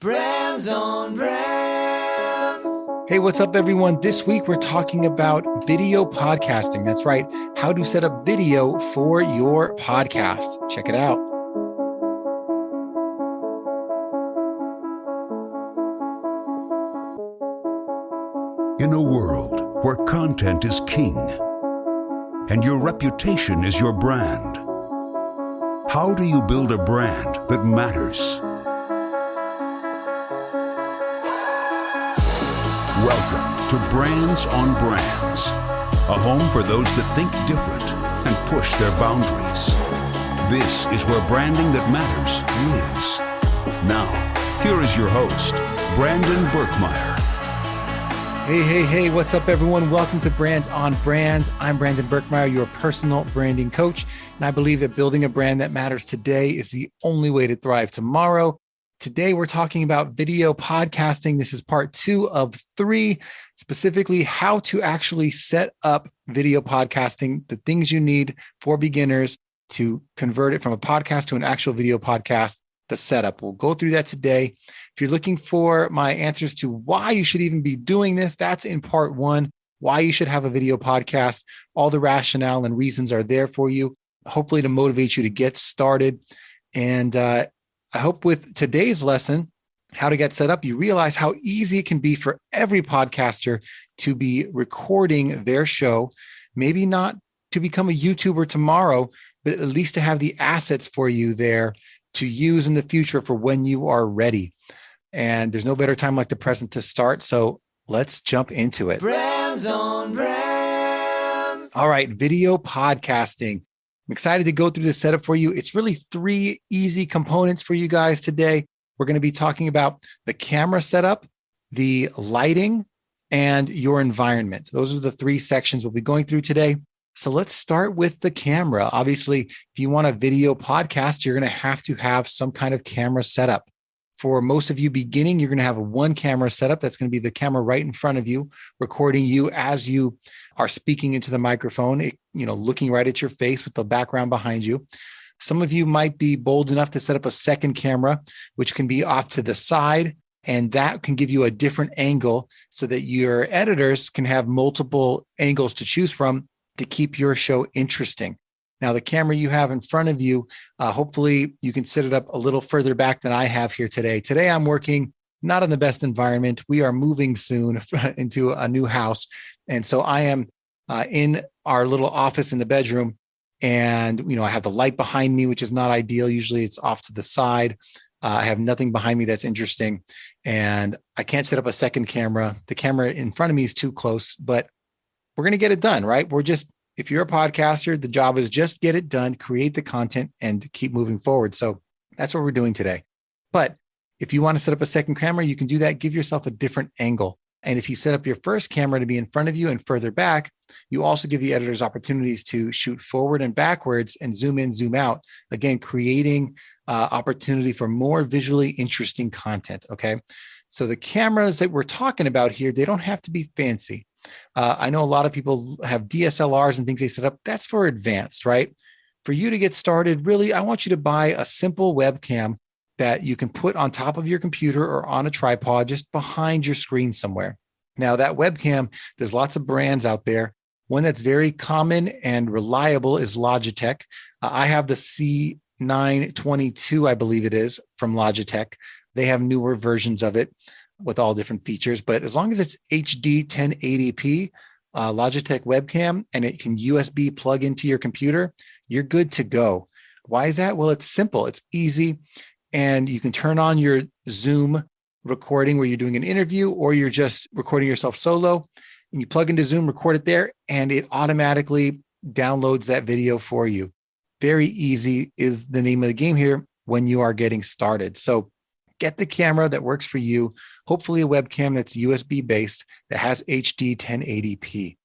Brands on Brands. Hey, what's up, everyone? This week, we're talking about video podcasting. That's right, how to set up video for your podcast. Check it out. In a world where content is king and your reputation is your brand, how do you build a brand that matters? Welcome to Brands on Brands, a home for those that think different and push their boundaries. This is where branding that matters lives. Now, here is your host, Brandon Burkmeyer. Hey, what's up, everyone? Welcome to Brands on Brands. I'm Brandon Burkmeyer, your personal branding coach, and I believe that building a brand that matters today is the only way to thrive tomorrow. Today, we're talking about video podcasting. This is part 2 of 3, specifically how to actually set up video podcasting, the things you need for beginners to convert it from a podcast to an actual video podcast, the setup. We'll go through that today. If you're looking for my answers to why you should even be doing this, that's in part 1, why you should have a video podcast. All the rationale and reasons are there for you, hopefully to motivate you to get started. And I hope with today's lesson, how to get set up, you realize how easy it can be for every podcaster to be recording their show, maybe not to become a YouTuber tomorrow, but at least to have the assets for you there to use in the future for when you are ready. And there's no better time like the present to start. So let's jump into it. Brands on Brands. All right, video podcasting. I'm excited to go through the setup for you. It's really 3 easy components for you guys today. We're going to be talking about the camera setup, the lighting, and your environment. Those are the 3 sections we'll be going through today. So let's start with the camera. Obviously, if you want a video podcast, you're going to have some kind of camera setup. For most of you beginning, you're going to have a 1 camera setup. That's going to be the camera right in front of you, recording you as you are speaking into the microphone, looking right at your face with the background behind you. Some of you might be bold enough to set up a 2nd camera, which can be off to the side, and that can give you a different angle so that your editors can have multiple angles to choose from to keep your show interesting. Now, the camera you have in front of you, hopefully you can set it up a little further back than I have here today. Today, I'm working not in the best environment. We are moving soon into a new house. And so I am in our little office in the bedroom. And, I have the light behind me, which is not ideal. Usually it's off to the side. I have nothing behind me that's interesting. And I can't set up a 2nd camera. The camera in front of me is too close, but we're going to get it done, right? If you're a podcaster, the job is just get it done, create the content, and keep moving forward. So that's what we're doing today. But if you want to set up a 2nd camera, you can do that. Give yourself a different angle. And if you set up your first camera to be in front of you and further back, you also give the editors opportunities to shoot forward and backwards and zoom in, zoom out. Again, creating opportunity for more visually interesting content. Okay. So the cameras that we're talking about here, they don't have to be fancy. I know a lot of people have DSLRs and things they set up. That's for advanced, right? For you to get started, really, I want you to buy a simple webcam that you can put on top of your computer or on a tripod just behind your screen somewhere. Now, that webcam, there's lots of brands out there. One that's very common and reliable is Logitech. I have the C922, I believe it is, from Logitech. They have newer versions of it with all different features, but as long as it's HD 1080p, Logitech webcam, and it can USB plug into your computer, you're good to go. Why is that? Well, it's simple. It's easy. And you can turn on your Zoom recording where you're doing an interview or you're just recording yourself solo, and you plug into Zoom, record it there, and it automatically downloads that video for you. Very easy is the name of the game here when you are getting started. So get the camera that works for you, hopefully a webcam that's USB based that has HD 1080p,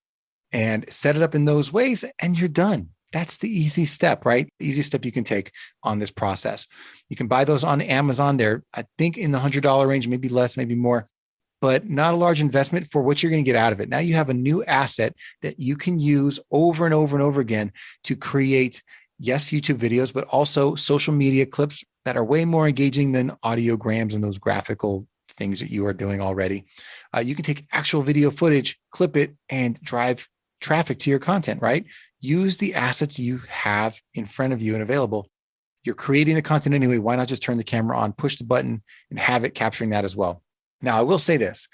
and set it up in those ways and you're done. That's the easy step, right? The easy step you can take on this process. You can buy those on Amazon. They're, I think, in the $100 range, maybe less, maybe more, but not a large investment for what you're going to get out of it. Now you have a new asset that you can use over and over and over again to create yes, YouTube videos, but also social media clips that are way more engaging than audiograms and those graphical things that you are doing already. You can take actual video footage, clip it, and drive traffic to your content, right? Use the assets you have in front of you and available. You're creating the content anyway. Why not just turn the camera on, push the button, and have it capturing that as well? Now, I will say this.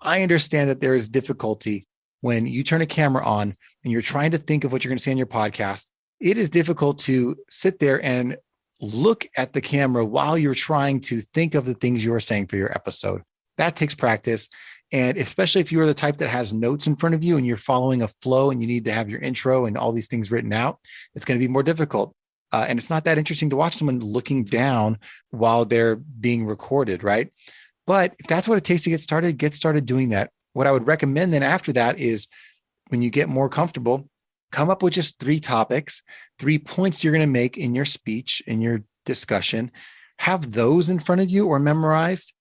I understand that there is difficulty when you turn a camera on and you're trying to think of what you're going to say in your podcast. It is difficult to sit there and look at the camera while you're trying to think of the things you are saying for your episode. That takes practice. And especially if you are the type that has notes in front of you and you're following a flow and you need to have your intro and all these things written out, it's going to be more difficult. And it's not that interesting to watch someone looking down while they're being recorded, right? But if that's what it takes to get started doing that. What I would recommend then after that is when you get more comfortable, come up with just 3 topics, 3 points you're going to make in your speech, in your discussion, have those in front of you or memorized,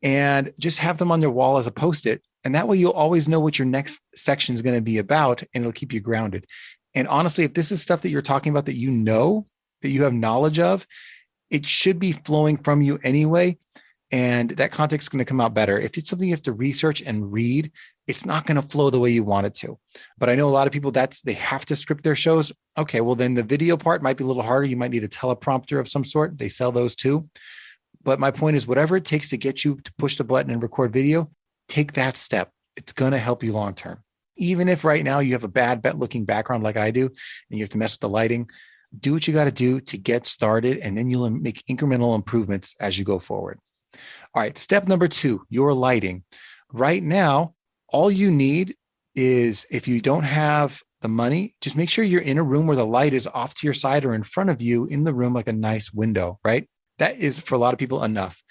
and just have them on your wall as a Post-it. And that way you'll always know what your next section is going to be about, and it'll keep you grounded. And honestly, if this is stuff that you're talking about that you know, that you have knowledge of, it should be flowing from you anyway. And that content is going to come out better. If it's something you have to research and read, it's not going to flow the way you want it to. But I know a lot of people they have to script their shows. Okay, well then the video part might be a little harder. You might need a teleprompter of some sort. They sell those too. But my point is, whatever it takes to get you to push the button and record video, take that step. It's going to help you long term. Even if right now you have a bad looking background like I do, and you have to mess with the lighting, do what you got to do to get started, and then you'll make incremental improvements as you go forward. All right, step number 2, your lighting. Right now, all you need is, if you don't have the money, just make sure you're in a room where the light is off to your side or in front of you in the room, like a nice window, right? That is, for a lot of people, enough.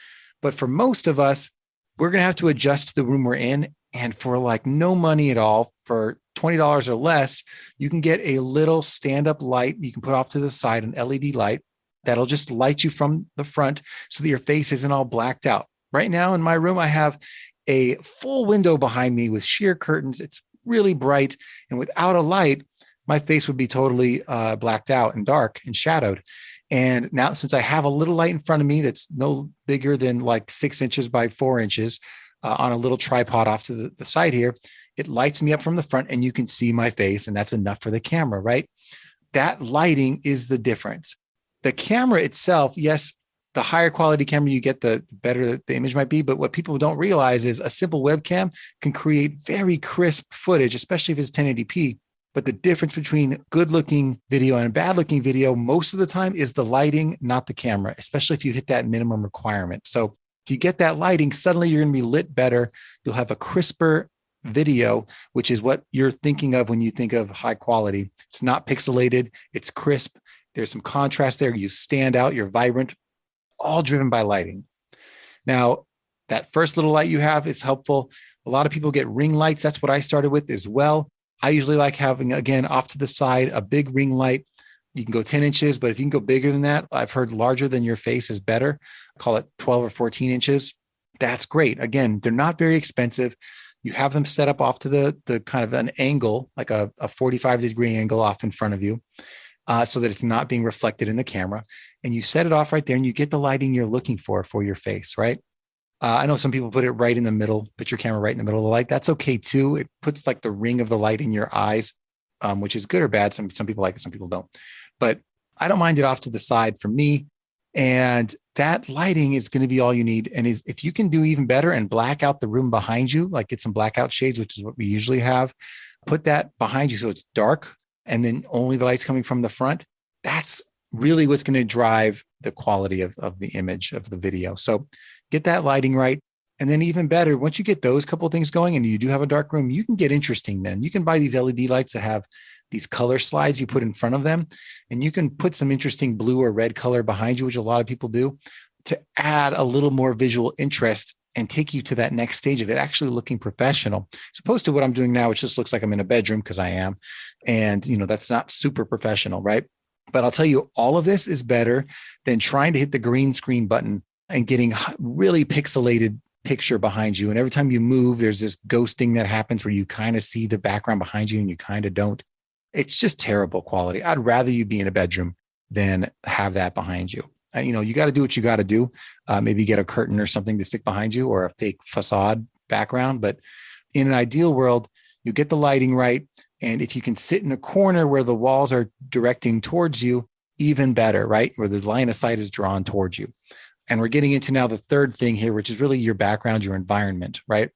But for most of us, we're going to have to adjust to the room we're in. And for like no money at all, for $20 or less, you can get a little stand-up light you can put off to the side, an LED light that'll just light you from the front so that your face isn't all blacked out. Right now in my room, I have a full window behind me with sheer curtains. It's really bright. And without a light, my face would be totally blacked out and dark and shadowed. And now, since I have a little light in front of me that's no bigger than like 6 inches by 4 inches on a little tripod off to the side here, it lights me up from the front and you can see my face, and that's enough for the camera, right? That lighting is the difference. The camera itself, yes, the higher quality camera you get, the better the image might be. But what people don't realize is a simple webcam can create very crisp footage, especially if it's 1080p. But the difference between good looking video and bad looking video most of the time is the lighting, not the camera, especially if you hit that minimum requirement. So if you get that lighting, suddenly you're going to be lit better. You'll have a crisper video, which is what you're thinking of when you think of high quality. It's not pixelated. It's crisp. There's some contrast there. You stand out. You're vibrant, all driven by lighting. Now, that first little light you have is helpful. A lot of people get ring lights. That's what I started with as well. I usually like having, again, off to the side, a big ring light. You can go 10 inches, but if you can go bigger than that, I've heard larger than your face is better. Call it 12 or 14 inches. That's great. Again, they're not very expensive. You have them set up off to the kind of an angle, like a 45-degree angle off in front of you, so that it's not being reflected in the camera. And you set it off right there and you get the lighting you're looking for your face, right? I know some people put it right in the middle, put your camera right in the middle of the light. That's okay too. It puts like the ring of the light in your eyes, which is good or bad. Some people like it, some people don't. But I don't mind it off to the side for me. And that lighting is going to be all you need. And if you can do even better and black out the room behind you, like get some blackout shades, which is what we usually have, put that behind you so it's dark and then only the light's coming from the front. That's really what's going to drive the quality of the image of the video. So get that lighting right. And then even better, once you get those couple of things going and you do have a dark room, you can get interesting then. You can buy these LED lights that have these color slides you put in front of them, and you can put some interesting blue or red color behind you, which a lot of people do, to add a little more visual interest and take you to that next stage of it actually looking professional, as opposed to what I'm doing now, which just looks like I'm in a bedroom, because I am. And, that's not super professional, right? But I'll tell you, all of this is better than trying to hit the green screen button and getting really pixelated picture behind you. And every time you move, there's this ghosting that happens where you kind of see the background behind you and you kind of don't. It's just terrible quality. I'd rather you be in a bedroom then have that behind you. You got to do what you got to do. Maybe get a curtain or something to stick behind you or a fake facade background. But in an ideal world, you get the lighting right. And if you can sit in a corner where the walls are directing towards you, even better, right? Where the line of sight is drawn towards you. And we're getting into now the third thing here, which is really your background, your environment, right?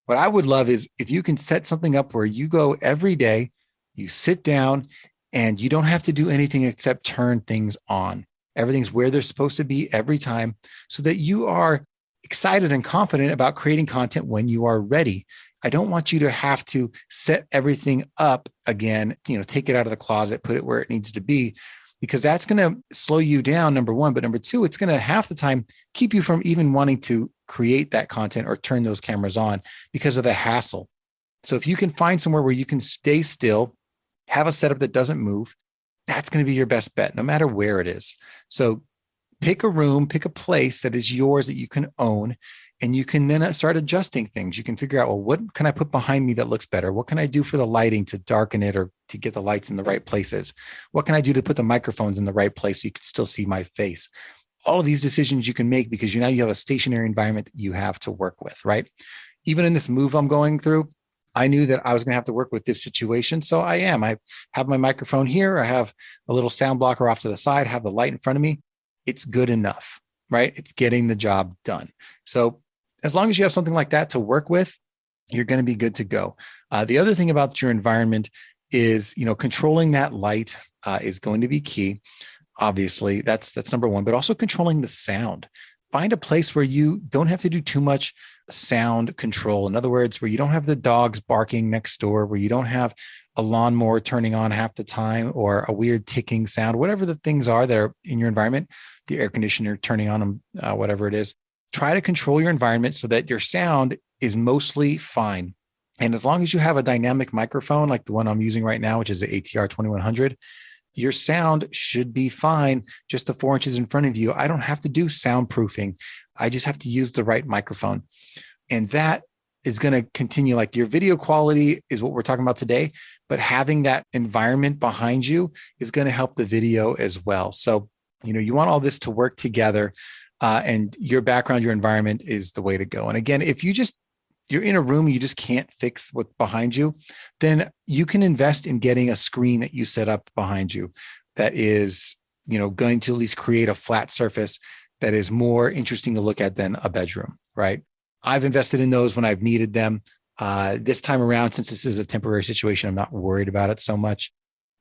What I would love is if you can set something up where you go every day, you sit down and you don't have to do anything except turn things on. Everything's where they're supposed to be every time so that you are excited and confident about creating content when you are ready. I don't want you to have to set everything up again, take it out of the closet, put it where it needs to be, because that's going to slow you down, number one. But number two, it's going to half the time keep you from even wanting to create that content or turn those cameras on because of the hassle. So if you can find somewhere where you can stay still, have a setup that doesn't move, that's going to be your best bet, no matter where it is. So pick a room, pick a place that is yours that you can own, and you can then start adjusting things. You can figure out, well, what can I put behind me that looks better? What can I do for the lighting to darken it or to get the lights in the right places? What can I do to put the microphones in the right place so you can still see my face? All of these decisions you can make because now you have a stationary environment that you have to work with, right? Even in this move I'm going through, I knew that I was going to have to work with this situation. So I have my microphone here. I have a little sound blocker off to the side, have the light in front of me. It's good enough, right? It's getting the job done. So as long as you have something like that to work with, you're going to be good to go. The other thing about your environment is, controlling that light is going to be key. Obviously, that's number one, but also controlling the sound. Find a place where you don't have to do too much sound control. In other words, where you don't have the dogs barking next door, where you don't have a lawnmower turning on half the time or a weird ticking sound, whatever the things are that are in your environment, the air conditioner turning on, whatever it is. Try to control your environment so that your sound is mostly fine. And as long as you have a dynamic microphone like the one I'm using right now, which is the ATR 2100, your sound should be fine just the 4 inches in front of you. I don't have to do soundproofing. I just have to use the right microphone. And that is going to continue. Like your video quality is what we're talking about today, but having that environment behind you is going to help the video as well. So, you want all this to work together. And your background, your environment is the way to go. And again, if you're in a room, you just can't fix what's behind you, then you can invest in getting a screen that you set up behind you that is, going to at least create a flat surface that is more interesting to look at than a bedroom, right? I've invested in those when I've needed them. This time around, since this is a temporary situation, I'm not worried about it so much.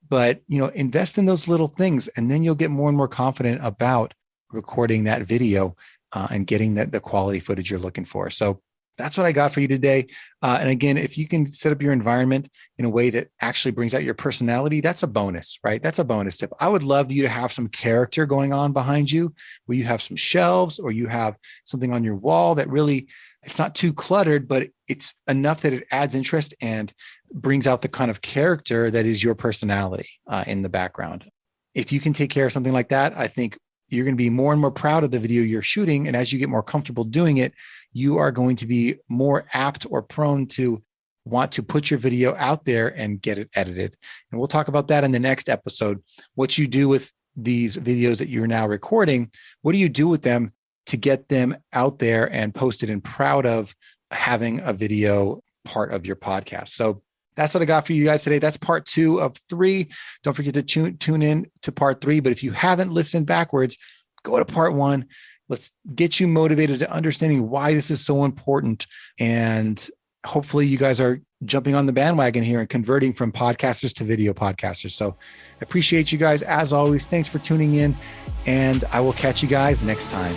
But, invest in those little things, and then you'll get more and more confident about recording that video and getting the quality footage you're looking for. So that's what I got for you today. And again, if you can set up your environment in a way that actually brings out your personality, that's a bonus, right? That's a bonus tip. I would love you to have some character going on behind you, where you have some shelves or you have something on your wall that really, it's not too cluttered, but it's enough that it adds interest and brings out the kind of character that is your personality in the background. If you can take care of something like that, I think you're going to be more and more proud of the video you're shooting. And as you get more comfortable doing it, you are going to be more apt or prone to want to put your video out there and get it edited. And we'll talk about that in the next episode. What you do with these videos that you're now recording, what do you do with them to get them out there and posted and proud of having a video part of your podcast? So that's what I got for you guys today. That's part 2 of 3. Don't forget to tune in to part 3. But if you haven't listened backwards, go to part 1. Let's get you motivated to understanding why this is so important. And hopefully you guys are jumping on the bandwagon here and converting from podcasters to video podcasters. So I appreciate you guys. As always, thanks for tuning in. And I will catch you guys next time.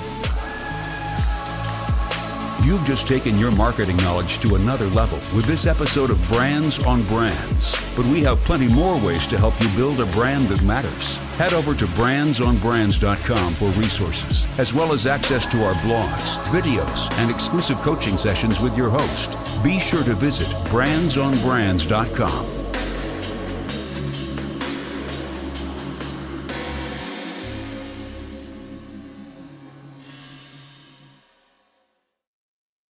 You've just taken your marketing knowledge to another level with this episode of Brands on Brands. But we have plenty more ways to help you build a brand that matters. Head over to brandsonbrands.com for resources, as well as access to our blogs, videos, and exclusive coaching sessions with your host. Be sure to visit brandsonbrands.com.